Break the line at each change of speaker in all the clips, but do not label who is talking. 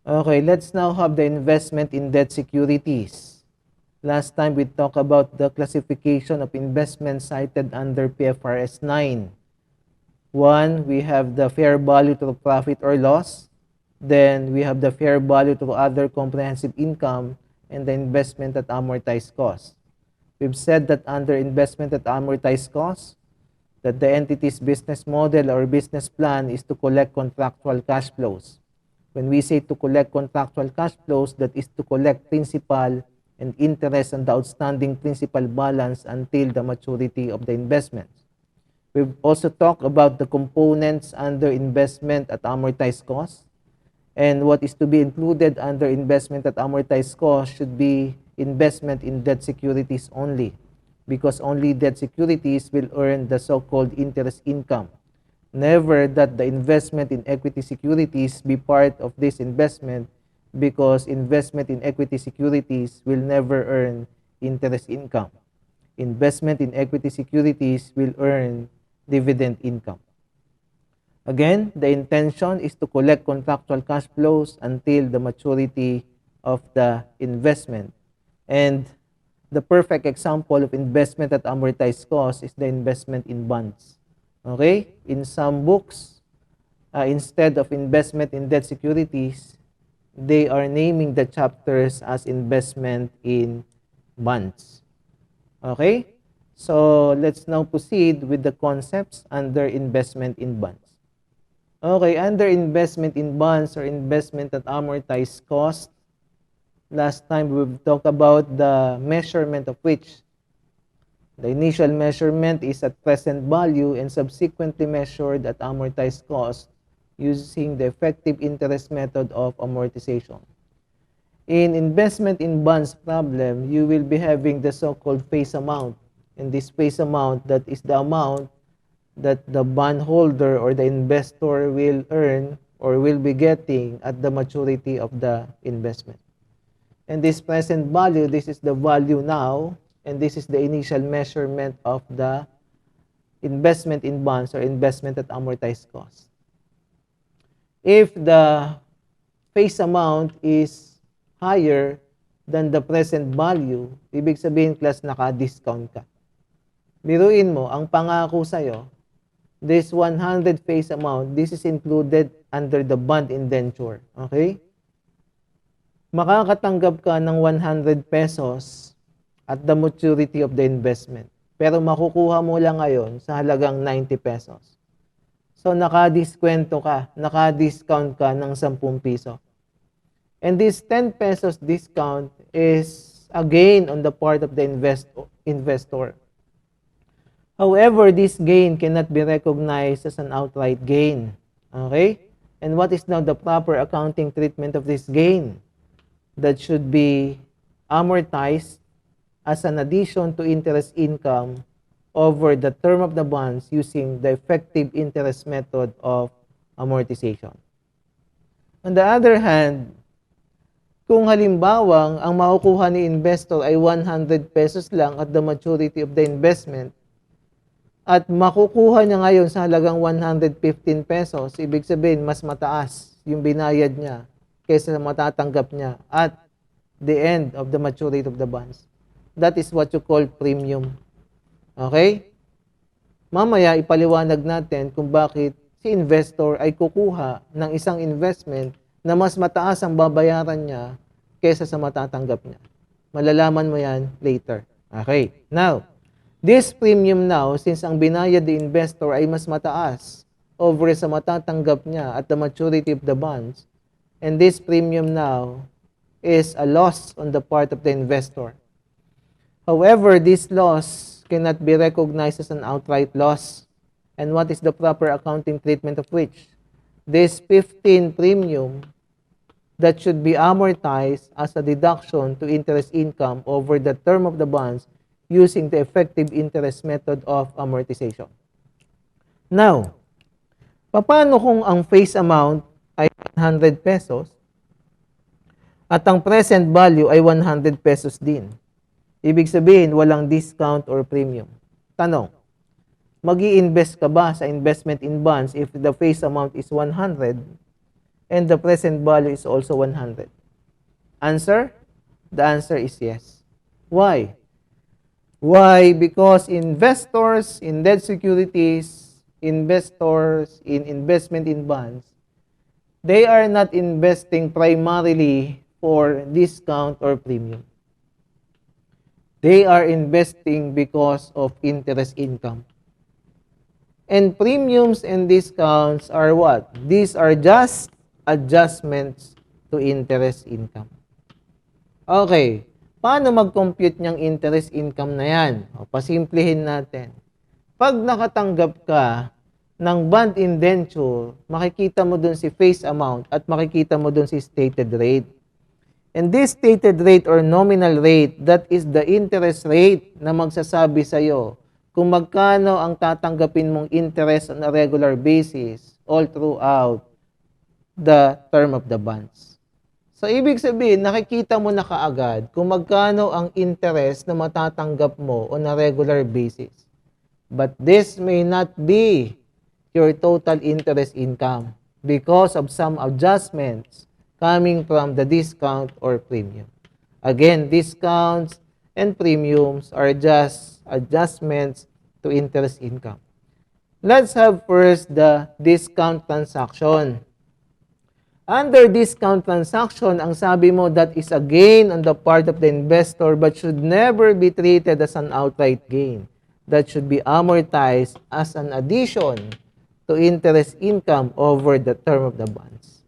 Okay, let's now have the investment in debt securities. Last time we talked about the classification of investments cited under PFRS 9. One, we have the fair value to profit or loss. Then we have the fair value to other comprehensive income and the investment at amortized cost. We've said that under investment at amortized cost, that the entity's business model or business plan is to collect contractual cash flows. When we say to collect contractual cash flows, that is to collect principal and interest on the outstanding principal balance until the maturity of the investments. We've also talked about the components under investment at amortized cost. And what is to be included under investment at amortized cost should be investment in debt securities only, because only debt securities will earn the so-called interest income. Never that the investment in equity securities be part of this investment, because investment in equity securities will never earn interest income. Investment in equity securities will earn dividend income. Again, the intention is to collect contractual cash flows until the maturity of the investment. And the perfect example of investment at amortized cost is the investment in bonds. Okay? In some books, instead of investment in debt securities, they are naming the chapters as investment in bonds. Okay? So, let's now proceed with the concepts under investment in bonds. Okay, under investment in bonds or investment at amortized cost, last time we've talked about the measurement of which the initial measurement is at present value and subsequently measured at amortized cost using the effective interest method of amortization. In investment in bonds problem, you will be having the so-called face amount. And this face amount, that is the amount that the bondholder or the investor will earn or will be getting at the maturity of the investment. And this present value, this is the value now, and this is the initial measurement of the investment in bonds or investment at amortized cost. If the face amount is higher than the present value, ibig sabihin class naka-discount ka. Biruin mo, ang pangako sa'yo, this 100 face amount, this is included under the bond indenture. Okay? Makakatanggap ka ng 100 pesos at the maturity of the investment. Pero makukuha mo lang ngayon sa halagang 90 pesos. So, nakadiskwento ka, nakadiscount ka ng 10 piso. And this 10 pesos discount is a gain on the part of the investor. However, this gain cannot be recognized as an outright gain. Okay? And what is now the proper accounting treatment of this gain? That should be amortized as an addition to interest income over the term of the bonds using the effective interest method of amortization. On the other hand, kung halimbawang ang makukuha ni investor ay 100 pesos lang at the maturity of the investment, at makukuha niya ngayon sa halagang 115 pesos, ibig sabihin mas mataas yung binayad niya kaysa sa matatanggap niya at the end of the maturity of the bonds. That is what you call premium. Okay? Mamaya ipaliwanag natin kung bakit si investor ay kukuha ng isang investment na mas mataas ang babayaran niya kaysa sa matatanggap niya. Malalaman mo yan later. Okay. Now, this premium now, since ang binayad the investor ay mas mataas over sa matatanggap niya at the maturity of the bonds, and this premium now is a loss on the part of the investor. However, this loss cannot be recognized as an outright loss. And what is the proper accounting treatment of which? This 15 premium that should be amortized as a deduction to interest income over the term of the bonds using the effective interest method of amortization. Now, paano kung ang face amount ay 100 pesos at ang present value ay 100 pesos din? Ibig sabihin, walang discount or premium. Tanong, mag-i-invest ka ba sa investment in bonds if the face amount is 100 and the present value is also 100? Answer? The answer is yes. Why? Why? Because investors in debt securities, investors in investment in bonds, they are not investing primarily for discount or premium. They are investing because of interest income. And premiums and discounts are what? These are just adjustments to interest income. Okay, paano mag-compute niyang interest income na yan? O, pasimplihin natin. Pag nakatanggap ka ng bond indenture, makikita mo dun si face amount at makikita mo dun si stated rate. And this stated rate or nominal rate, that is the interest rate na magsasabi sa'yo kung magkano ang tatanggapin mong interest on a regular basis all throughout the term of the bonds. So, ibig sabihin, nakikita mo na kaagad kung magkano ang interest na matatanggap mo on a regular basis. But this may not be your total interest income because of some adjustments coming from the discount or premium. Again, discounts and premiums are just adjustments to interest income. Let's have first the discount transaction. Under discount transaction, ang sabi mo, that is a gain on the part of the investor but should never be treated as an outright gain. That should be amortized as an addition to interest income over the term of the bonds.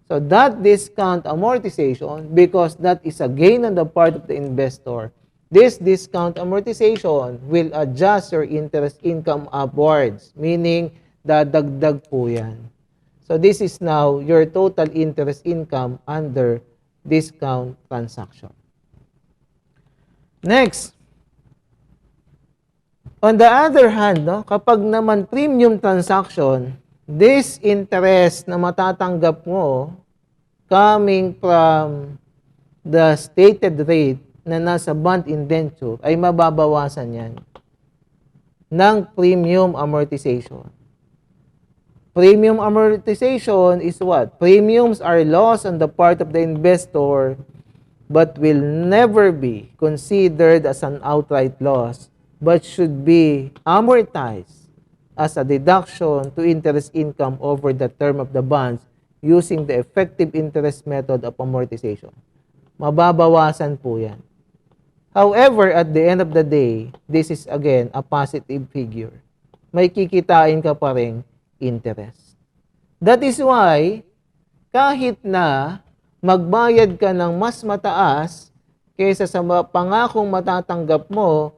So that discount amortization, because that is a gain on the part of the investor, this discount amortization will adjust your interest income upwards, meaning dadagdag po yan. So this is now your total interest income under discount transaction. Next, on the other hand, kapag naman premium transaction, this interest na matatanggap mo coming from the stated rate na nasa bond indenture ay mababawasan yan ng premium amortization. Premium amortization is what? Premiums are lost on the part of the investor but will never be considered as an outright loss but should be amortized as a deduction to interest income over the term of the bonds using the effective interest method of amortization. Mababawasan po yan. However, at the end of the day, this is again a positive figure. May kikitain ka pa rin interest. That is why, kahit na magbayad ka ng mas mataas kaysa sa pangakong matatanggap mo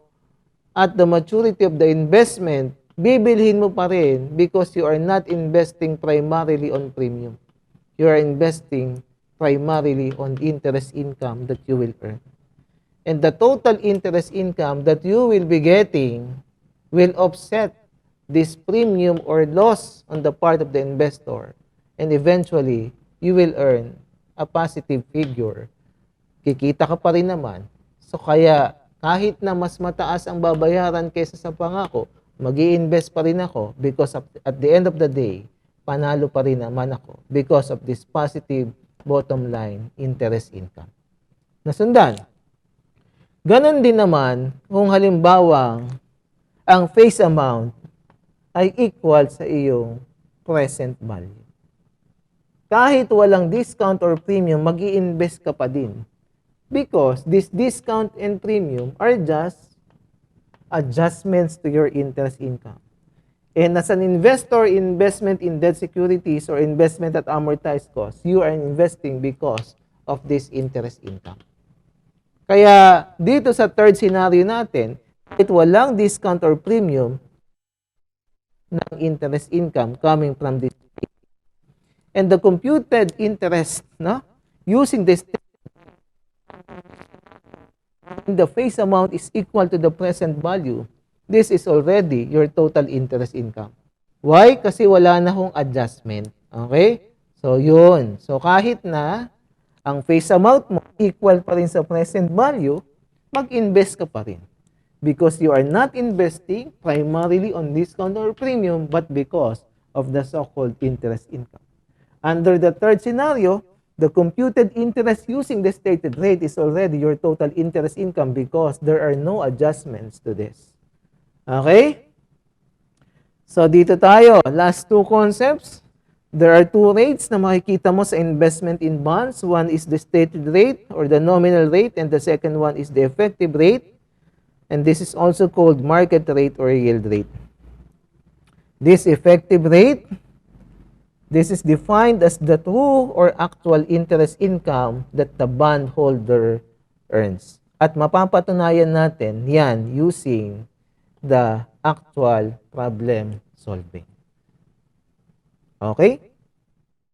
at the maturity of the investment, bibilhin mo pa rin because you are not investing primarily on premium. You are investing primarily on interest income that you will earn. And the total interest income that you will be getting will offset this premium or loss on the part of the investor, and eventually you will earn a positive figure. Kikita ka pa rin naman. So kaya kahit na mas mataas ang babayaran kaysa sa pangako, mag-i-invest pa rin ako because at the end of the day, panalo pa rin naman ako because of this positive bottom line interest income. Nasundan? Ganon din naman kung halimbawang ang face amount ay equal sa iyong present value. Kahit walang discount or premium, mag-i-invest ka pa din. Because this discount and premium are just adjustments to your interest income. And as an investor, investment in debt securities or investment at amortized cost, you are investing because of this interest income. Kaya dito sa third scenario natin, kahit walang discount or premium, ng interest income coming from this. And the computed interest, using this, the face amount is equal to the present value, this is already your total interest income. Why? Kasi wala na hong adjustment. Okay? So, yun. So, kahit na ang face amount mo equal pa rin sa present value, mag-invest ka pa rin. Because you are not investing primarily on discount or premium, but because of the so-called interest income. Under the third scenario, the computed interest using the stated rate is already your total interest income because there are no adjustments to this. Okay? So dito tayo, last two concepts. There are two rates na makikita mo sa investment in bonds. One is the stated rate or the nominal rate and the second one is the effective rate. And this is also called market rate or yield rate. This effective rate, this is defined as the true or actual interest income that the bondholder earns. At mapapatunayan natin yan using the actual problem solving. Okay?